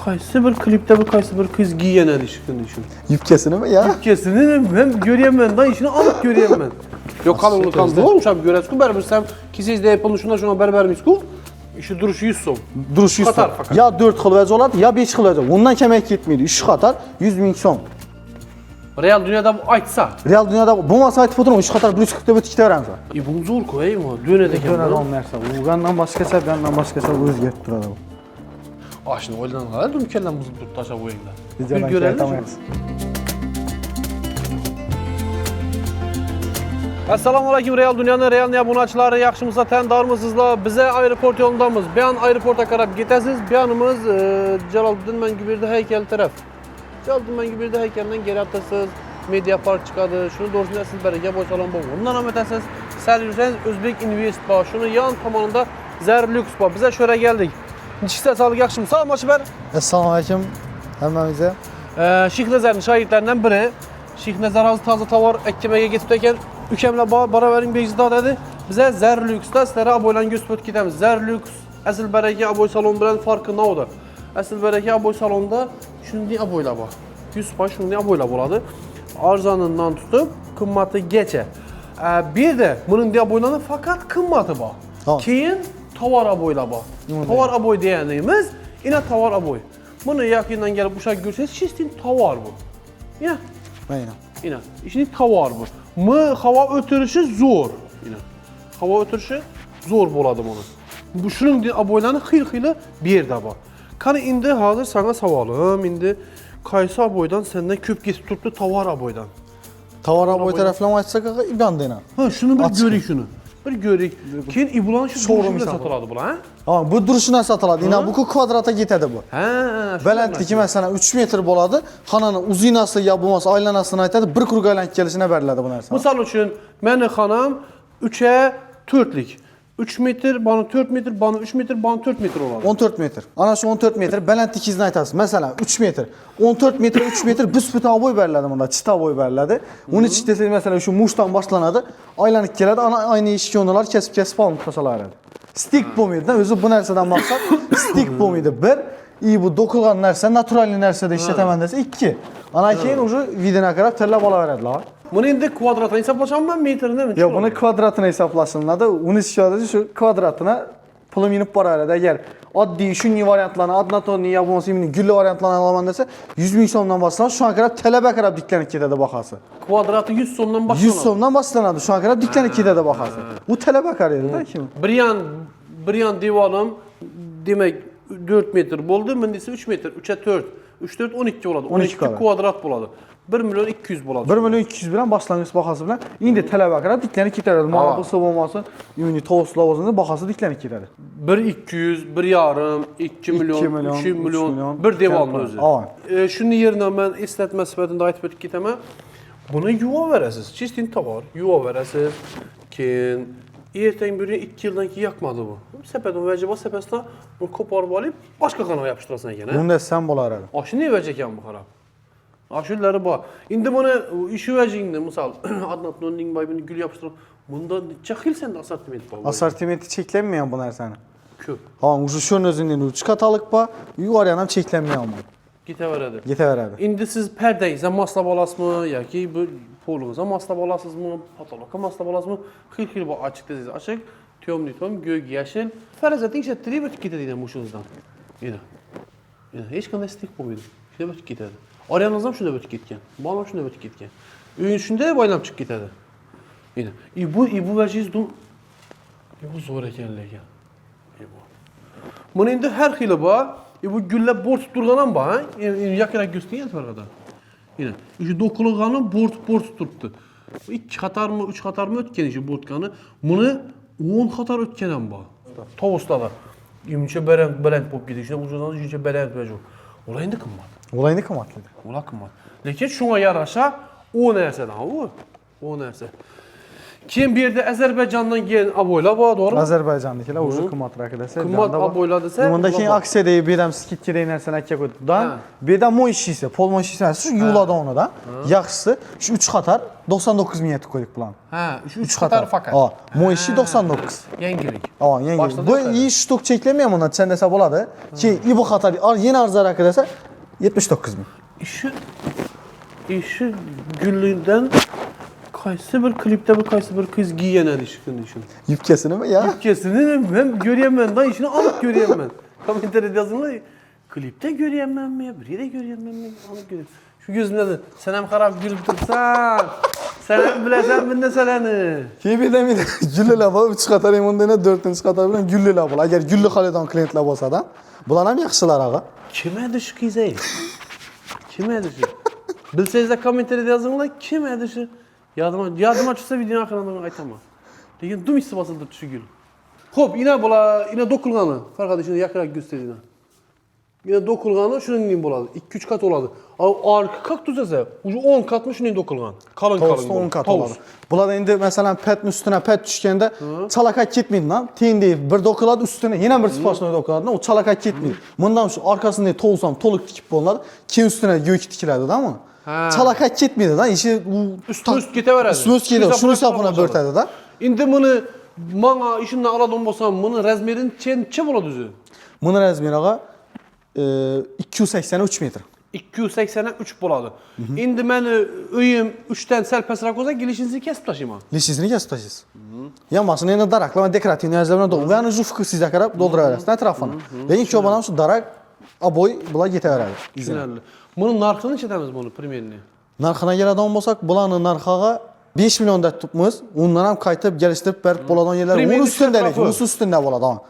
qaysi bir klipdə bu qaysi bir qız giyənədi işıqın üçün. Yubkasini mi ya? Yubkasini hem görəyəm mən, da işini alıb görəyəm mən. Yok kalın kan olmuş abi görəsən ki, bərabər sən ki siz də yapılmış şuna bərabər misku. İşi duruşu 100 som. Duruşu 100 som. Ya 4 xil vəc olar, ya 5 xil vəc olar. Ondan kəmək getməyir. 3 xatar 100.000 som. Real dünyada bu aytsa. Real dünyada bu masa aytıb oturum 3 xatar 140 döbət 2 verəmsə. Bu zor qoyayım o. Dönədəkən. Dönədə olmayarsa, Uğandan başqasa, bəndan başqasa özgərib durada bu. Aşını oylanan qalır, mükəlləm buzu taşa bu oyunda. Bir görəlim. Assalamu alaykum Real dünyanın real abunəçiləri, yaxşımızda tanıdarmısınızlar? Bizə aeroport yolundamız. Bir an aeroporta qarab getəsiniz. Bir yanımız Cəlaluddin Məngübirli heykəli tərəf. Cəlaluddin Məngübirli heykəlindən geri atasınız. Media Park çıxadı. Şunu doğrusu əsl bərəkə boy salon bu. Ondan əmətəsiniz. Sərürsəniz Özbek Invest var. Şunu yan tamamında Zər Lüks var. Bizə şöyle gəldik. Neçə sağlıq yaxşımı? Salam Aşibər. Assalamu alaykum həmməmizə. Şeyx Nəzərin şagirdlərindən biri. Şeyx Nəzər hazır taze tavar əkməyə getibdəkən Ükəmlə bara verin Beyzidadədir. Bizə Zər Lüksdə sizlərə aboylan göstərib gedəmiz. Zər Lüks əsl bərəkə aboy salonu bilən farkı nə odur? Əsl bərəkə aboy salonda şunu aboyla bax. 100% şunu aboyla boladı. Arzanından tutub qımmatı geçə. Bir də bunun aboylanı fakat qımmatı bax. Keyin tavar aboyla bax. Tavar aboy deyənimiz yine tavar aboy. Bunu yaxından gəlib uşaq görsəniz, çistin tavar bu. Yine. Yine. İşini tavar bu. Hava ötürüşü zor. Yine. Hava ötürüşü zor boladım onu. Bu şunun aboylanı xil-xili bir yerdə bax. Kanı indi hazır sana savalım. İndi qaysı aboydan səndən köp getib tutdu tavar aboydan. Tavar aboy tərəfləmə açsaq İban deyən. Ha, şunu bir görək şunu. Bir görək. Keyin İbulan şu duruşuyla satıladı bula, hə? Amma bu duruşuna satıladı. İnan bu kvadrata getədi bu. Hə. Beləntiki məsələn 3 metr boladı. Xananın uzinası ya bulması aylanasını aytdı. Bir qurq aylan gəlisinə bərlədi bu nəsə. Misal üçün mənim xanam 3'ə 4'lik. 3 metr, bana 4 metr, bana 3 metr, bana 4 metr olardı. 14 metr. Ana şu 14 metr belənt ikizini aytasın. Məsələn 3 metr. 14 metr, 3 metr büsbütün aboy bərlədi bunda. Çita aboy bərlədi. Onun için desək məsələn şu muşdan başlanadı. Aylanıq gələdi. Ana aynı işki onalar kesip alınıb tasalar elədi. Stick bomb idi. Özü bu nərsədən baxsaq stick bomb idi. Bir, iyi bu dokulan nərsə, naturalni nərsədə işlətəməndəsə 2. Ana keyin ucu vidinə qarab təllə bala verədilər. Bunu indi kvadratına hesaplaşam ben metrine mi? Ya bunu kvadratına hesaplasınlar da onun istifadə şu kvadratına pulum inip var arada. Əgər addi şunni variantlarına, adnatonni ya bulması imini güllü variantlarına alaman desə 100.000 somdan başlanır. Şu an qarab tələbə qarab diklənib gedədə baxası. Kvadratı 100 somdan başlanır. 100 somdan başlanır. Şu an qarab diklənib gedədə baxası. Bu tələbə qarıydı da kimi? Bir yan divanım demək 4 metr boldu. Məndəsə 3 metr, 3'ə 4. 3 4 12 oladı. 12 kvadrat boladı. 1 milyon 200 boladı. 1 milyon 200 bilən başlanğıc baxası bilən indi tələbə qarab diklənib gedədə. Mağabısı olması, ümumi toz lavazında baxası diklənib gedədə. 1 200, 1 yarım, 2 milyon, 3 milyon, bir divanlı özü. Şunun yerinə mən istətmə sifətində aytıb getəmə. Buna yuva verəsiz. Çistin tavar, yuva verəsiz. Kin ertəyin birini 2 yıldan ki yakmadı bu. Səpət o vəcibə səpətdə bunu koparıb alıb başqa kanala yapışdırasan yenə. Bunu da sən bolar. Aşı nə vəcəkən bu xarab? Aşırları bax. İndi bunu işi vəciyində misal Adnatın Ningbay gül yapışdırır. Bunda neçə xil səndə assortiment var? Assortimenti çeklənməyən bu nərsəni. Köp. Ha, şunun özündən 3 katalıq var. Yuvarlanan çeklənməyən amma. Getə verədi. Getə verədi. İndi siz pərdəyizə masla balasmı, ya ki bu polunuza masla balasızmı, patoloka masla balasmı? Xil bu açıq deyiz. Açıq, tüm, göy, yeşil. Fərəzətdə işlətdirib ötüb gedədi muşunuzdan. Yenə. Heç qanday stik bu idi. Şuna ötüb gedədi. Arayanızdan şuna ötüb getgən. Bana şuna ötüb getgən. Öyünsündə bayram çıx getədi. Yenə. Bu vəciz dum. Bu zor ekənləyən. Bunu indi hər xili var. Bu güllə borç durğanan bax, yakırak göstəriyor fərqada. Yine, şu dokuluğanı borç tuttu. 2 xatar mı, 3 xatar mı ötkən işi borçkanı. Bunu 10 xatar ötkənən bax. Tovusda da. Yümçə bələnd pop gedir. İşte ucuzdan yümçə bələnd vəcə. Ola indi qımmat. Ola indi qımmatlıdır. Ola qımmat. Lakin şuna yaraşa o nərsədən o. O nərsə. Kim bir yerde Azerbaycan'dan gelen aboylar var, doğru mu? Azərbaycandakilar ucu qımmat rakıdəsə. Qımmat aboylar desə. Bundakı aksiyada birəm skit kirə inersən əkə qoydudan. Birdən mo işisi, polma işisi, şu yulada onu da. Yaxşısı şu 3 xatar 99 milyet qoyduq bulan. Hə, 3 xatar fakat. Mo işi 99. Yengilik. Yengilik. Bu iyi stok çəkləməyəm ondan sən desə boladı ki, bu xatar yeni arzu rakıdəsə 79 min. İşi güllüğünden kaysı bir klipte bir kaysı bir kız giyen ilişkin düşün. Yüpkesini mi ya? Yüpkesini hem göreyemem da işini alıp göreyemem. Komentarda yazınlar klipte göreyemem mi ya? Bir de göreyemem mi? Alıp göreyemem. Şu gözümde de sen hem harap gülüp dursan. Sen hem bilesen ben de seleni. Ki bir de güllü lava 3 xatar emonda ne 4-cü xatar bilen güllü lava. Eğer güllü xalidan klientlər bolsa da bular hem yaxşılar ağa. Kime düşü kızey? Kime düşü? Bilseniz de komentarda yazınlar kime düşü? Yadıma çıksa videonun axırından aytama. Lekin dum hissi basıldı şu gül. Hop yine bola yine dokulğanı. Arkadaşını yakarak gösterdiğine. Yine dokulğanı şunun gibi boladı. 2-3 kat oladı. Arka kaktüs ise ucu 10 kat mı şunun dokulğan. Kalın Tovusta 10 kat oladı. Bunlar indi mesela petin üstüne pet düşkəndə çalaka gitmeyin lan. Teyin deyib bir dokuladı üstüne yine bir spasına dokuladı. O çalaka gitmeyin. Bundan şu arkasında tolsam toluk dikip bunlar. Kim üstüne gök dikilerdi değil mi? Çalaka gitmedi da işi üst gete veredi. Üst gete şunu sapına börtədi da. İndi bunu mana işinden aladım bolsam bunu razmerin çe boladı özü. Bunun razmeri ağa 283 metr. 283 boladı. İndi mən öyüm 3'ten səlpəsraq olsa girişinizi kesip taşıyma. Lişinizi kesip taşıyız. Yanmasın yine darakla dekorativ niyazlarına dolu. Yani jufkı size kadar doldurarız. Ne tarafına? Deyin ki o bana şu darak aboy bula gete veradi. Güzelli. Bunun narxını çetemiz bunu primerini. Narxına gəl adam bolsaq bulanın narxağa 5 milyon da tutmuz. Ondan hem kayıtıp geliştirip berip boladan yerler. Onun üstündelik, onun üstünde boladı ama.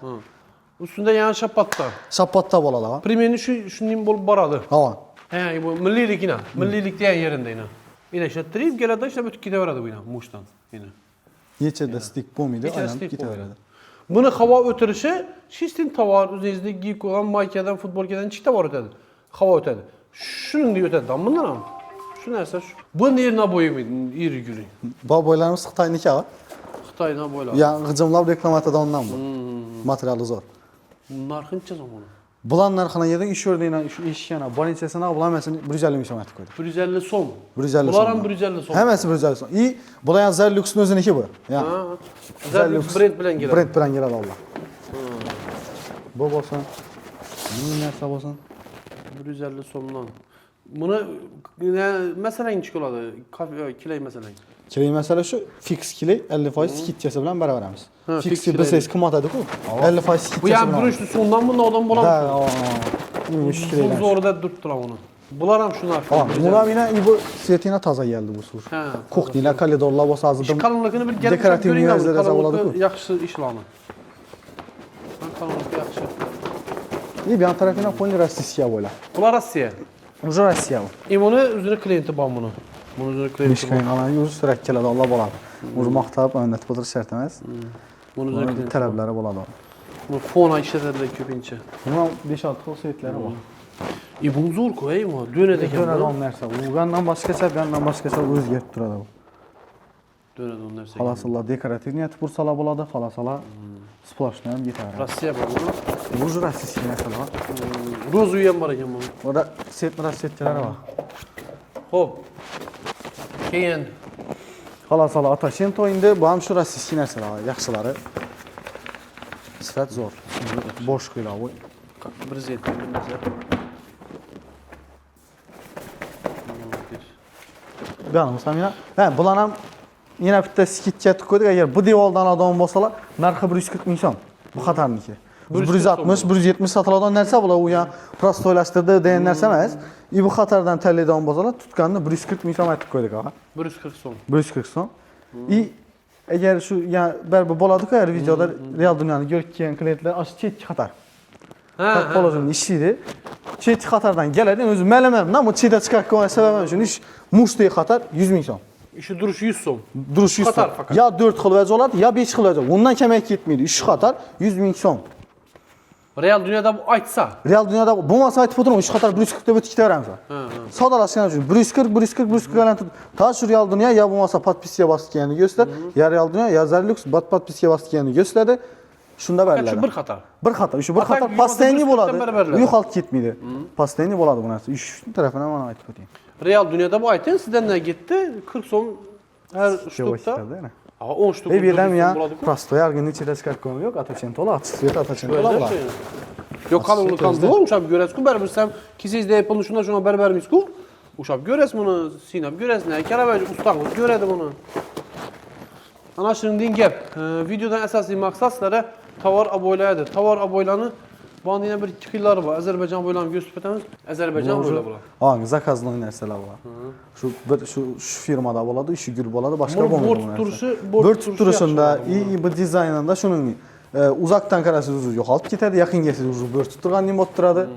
Üstünde yani şapatta. Şapatta boladı ama. Primerini şunun bol baradı. Ama. He bu millilik yine. Millilik diyen yerinde yine. Yine şatırıyıp geledi işte bütün gide veradi bu yine muştan yine. Yeçe de stik bom idi aynen gite veradi. Bunu hava ötürüşü şistin tavar üzerinde giyip koyan maykeden futbolkeden çıktı var ötedi. Hava ötedi. Şunun diye ötedi. Bundan ama. Şu neyse şu. Bunun yerine boyu muydu? İri gülü. Bu boylarımız Xitay'niki ağa. Xitay'ına boylar. Yani gıcımlar reklamatada ondan bu. Materialı zor. Narxın çözüm onu. Bulan narxına yedik iş ördüğüne, iş yana, ban içesine bulan mesela 150 milyon ettik koydu. 150 son. 150 Bunlar hem 150 son. Hemesi 150 son. İyi, bu da yani Zer Lux'un özüneki bu. Yani. Zer Lux brand bilen gelir. Brand bilen gelir Allah. Bu olsun. Bu nerse olsun. 150 sondan. Bunu mesela çikolata, kiley mesela. Kiley mesela şu fix kiley 50% skit çesi bilen beraberimiz. Fix bir ses kımatadık o. 50% skit çesi bu yani duruştu sondan bunun adam bulamaz. Da o. Zor da durttular onu. Bunlar hem şunlar. Bunlar yine bu setine taza geldi bu sur. Koknila kalidorla bu sazıdım. Kalınlığını bir gelip dekorativ nüvezlere zavoladık. Yaxşı işlanı. Kalınlık yaxşı. İyi bir an tarafına poli Rossiya böyle. Bunlar Rossiya. Уже Rossiya bu. Bunu üzerine klienti ban bunu. Bunu üzerine klienti. Mişkayın alan yüz sürək kələdə Allah boladı. Urmaq tab önət budur şərtəməz. Bunu üzerine klienti. Tələbləri boladı. Bu fona işlederler köpinçe. Buna 5-6 xil setləri var. Bu zor koyayım mı? Dönede Dönədə onun nərsə. Uğandan başqaça, bəndən başqaça özgərib durada bu. Dönede onun nərsə. Falasılla dekorativ niyyəti bursala boladı, falasala splaşlayan yeter. Rossiya var bunu. Ucu Rossiya məsələ var. Roz uyuyan var ekan bunu. Orada setləri var. Hop. Keyin. Falasala Ataşento indi. Bu ham şu Rossiya nəsələ var, yaxşıları. Sifət zor. Boş qıyla bu. Bir zeytin bilmezler. Beğenmişsem ya. Hə, bulanam yine bir de skit koyduk. Eğer bu divaldan adam olsalar narxı 140 milyon. Bu xatarniki. 160, 170 satıladan nərsə bula o ya prostoylaşdırdı deyen nərsə emas. Bu xatardan təllidən olsalar tutqanını 140 milyon etdik koyduk ağa. 140 son. 140 son. Eğer şu ya bərbi boladık eğer videoda real dünyanı görüp ki klientlər aşı çet xatar. Takpolojinin işiydi. Çet xatardan gələrdən özü mələməm. Bu çetə çıxaq qoyan səbəbəm üçün iş muşdiyi xatar 100 milyon. İşi duruşu 100 son. Duruş 100 son. Ya 4 xil vəcə olardı, ya 5 xil vəcə. Ondan kəmək getməydi. 3 xatar 100 min son. Real dünyada bu aytsa. Real dünyada bu masa aytib o'tiraman, 3 qator 140 deb o'tkita beramiz. Sodalashgan uchun 140 bilan ta shu Real dünya ya bo'lmasa podpiskiga bosganini ko'rsatdi, ya Real dünya ya Zarlux podpiskiga bosganini ko'rsatdi. Shunda beriladi. Shu bir qator. Bir qator, shu bir qator postoyanniy bo'ladi. U yo'qolib ketmaydi. Postoyanniy bo'ladi bu narsa. 3 tarafidan mana aytib o'tayım. Real dünyada bu aytın sizden ne gitti? 40 so'm her ştukta. Aa 10 ştuk. Ey birden ya prostoy argının içinde çıkartmam yok. Ataçen tola, atışsıyet ataçen tola var. Yok kalın kandı oğlum şap göresiz ku berbisem kisiz de yapılın şuna berbermiz ku. Uşap göres bunu sinap göres ne karabaş ustağız göredi bunu. Ana şimdi gap. Videodan esaslı maksatları tovar aboylaydı. Tovar aboylanı bana yine bir çıkılar var. Azerbaycan boylanı gösterimiz. Azerbaycan boyla bular. Aa, zakazlı narsalar var. Şu firmada boladı, işi gül boladı, başka bo'lmaydi bu narsa. Bir turuşunda, iyi bir dizaynında şunun uzaktan qarasiz yo'qolib ketadi, yaqin kelsangiz bir tutturgandan bo'lib turadi.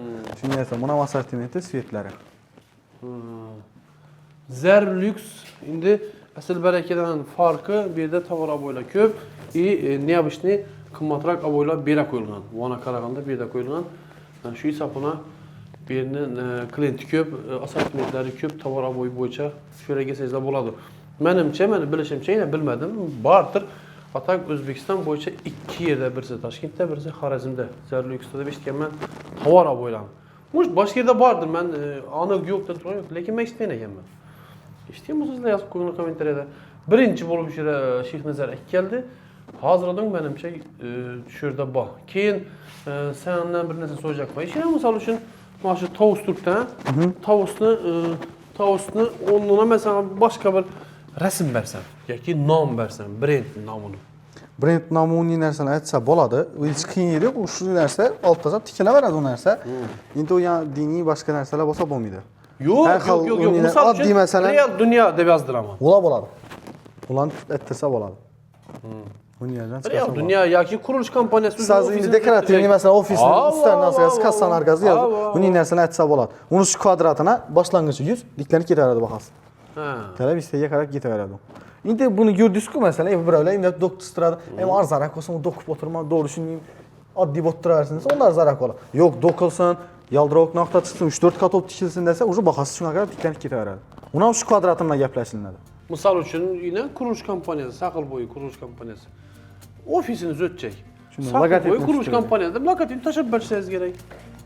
Shunday esa buna assortimenti svetlari. Zerlux indi asıl berekeden farkı bir de tovar aboyla köp. Ne yapıştı? Qimmatroq aboylar bera qo'yilgan. Vona qaraganda berda qo'yilgan. Shu hesabına birinin klienti ko'p, assortimentlari ko'p, tovar aboy bo'yicha shu yerga kelsangizlar bo'ladi. Menimcha, meni bilishimcha, yana bilmadim, bardir. Atak O'zbekiston bo'yicha 2 yerda, birisi Toshkentda, birisi Xorazmda, Zarluxda deb eshitganman, tovar aboylar. Mush boshqa yerda bardir, men aniq yo'q deb turgan yo'q, lekin men eshitmagan ekanman. Eshitganmisizlar, yozib qo'ying kommentariyada. Birinchi bo'lib shu Shayxnazar aka keldi. Hazırladım benimce şurada bak. Keyin senden bir narsa so'rayapman. Ishini misol uchun mana shu Tavus turibdi. Tavusni o'rnuna mesela başka bir rasm bersam yoki nom bersam, brend nomini. Brend nomini narsani aytsa bo'ladi. Hech qiyin yo'q. Shu narsa oltida tikilaveradi u narsa. Endi u yana diniy boshqa narsalar bo'lsa bo'lmaydi. Yo'q. Misol uchun Real dünya deb yozdiraman. Bo'ladi. Ulan aytsa bo'ladi. Real dünya yoki qurilish kompaniyasi siz dekorativniy mesela ofisni ustidan nasıl kassan arkası yozib, buning narsani aytsa bo'ladi. Uni shu kvadratına boshlang'ichi 100 diklanib ketaveradi bahasi. Talab istegiga qarab ketaveradi. Endi buni ko'rdingiz-ku mesela, birovlar endi doktorstrada, ham arzonroq bo'lsa, uni do'qib o'tirma, to'g'ri shunday oddiy bo'lib turaversiniz, onlar arzonroq bo'ladi. Yo'q, do'qilsin, yaldiroq noqta chiqsin, 3-4 kat olib tikilsin desa, o'sha bahasi shunga qarab diklanib ketaveradi. Uni ham shu kvadratına gaplashiladi. Misal uchun yine qurilish kompaniyasi, Saqilbo'yi qurilish kompaniyasi. Ofisiniz o'tacak. Saqilbo'yi qurilish kompaniyasida logotip tashlab berishingiz kerak.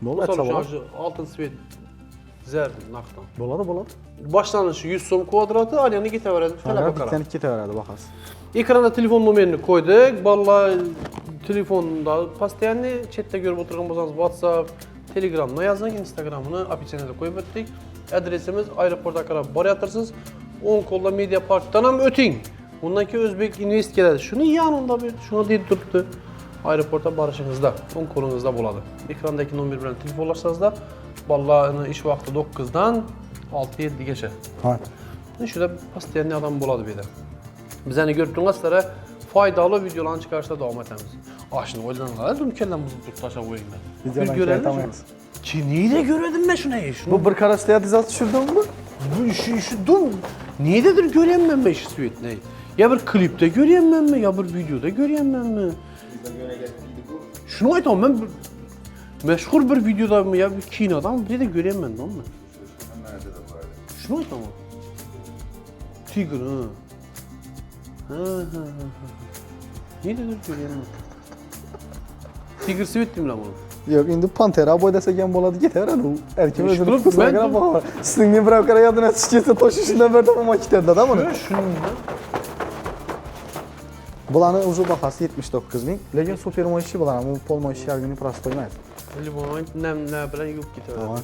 Bo'ladi. Altın svet zar naqddan. Bo'ladi. Boshlanishi 100 so'm kvadratı, alyani ketaveradi. Diklanib ketaveradi bahasi. Ekranda telefon nomerini qo'ydik. Bolalar telefonda постоянно chatda ko'rib o'tirgan bo'lsangiz WhatsApp, Telegramda yozing, Instagram'ini opitsiyada qo'yib o'tdik. Adresimiz aeroportga qarab boryapsiz. 10 kolla Media Park'tan ham o'ting. Bundan keyin O'zbek Invest keladi. Shuni yanında bir shuni deb turibdi. Aeroportga borishingizda, 10 qo'lingizda bo'ladi. Ekrandagi nomer bilan telefonlashsangizlar, bolalarni ish vaqti 9 dan 6-7 gacha. Ha. Shunda постоянный adam bo'ladi bu yerda. Bizani ko'rib turgansizlar, foydali videolarni chiqarishda davom etamiz. Ashni o'ylanganlar, keldan buzib tashlab qo'yinglar. Bir ko'ramiz. Chiniyda ko'rdim men shuni. Bu bir qarashda yodingizga tushirdim-mi? Bu işi dur. Niyedir göreyim ben işi sürekli? Ya bir klipte göreyim ben mi? Ya bir videoda göreyim ben mi? Şunu aytam ben meşhur bir videoda mı ya bir kinoda mı bir de göreyim ben değil mi? Şunu aytam. Tiger ha. Niyedir göreyim ben? Tiger sweet'tim lan bunu. Yo'q, endi Pantera boy desak ham bo'ladi, ketaveradi u. Erkin o'zini Ishqilib, qilsa qarab boqar. Sizning birov qara yodini chiqsa to'shishdan berdim ama ketadi-da buni. Bularni o'zi bahasi 79 ming, lekin super moyshi bular, bu pol moyshi argini prosto emas. Limon, nem bilan yuvib ketaveradi.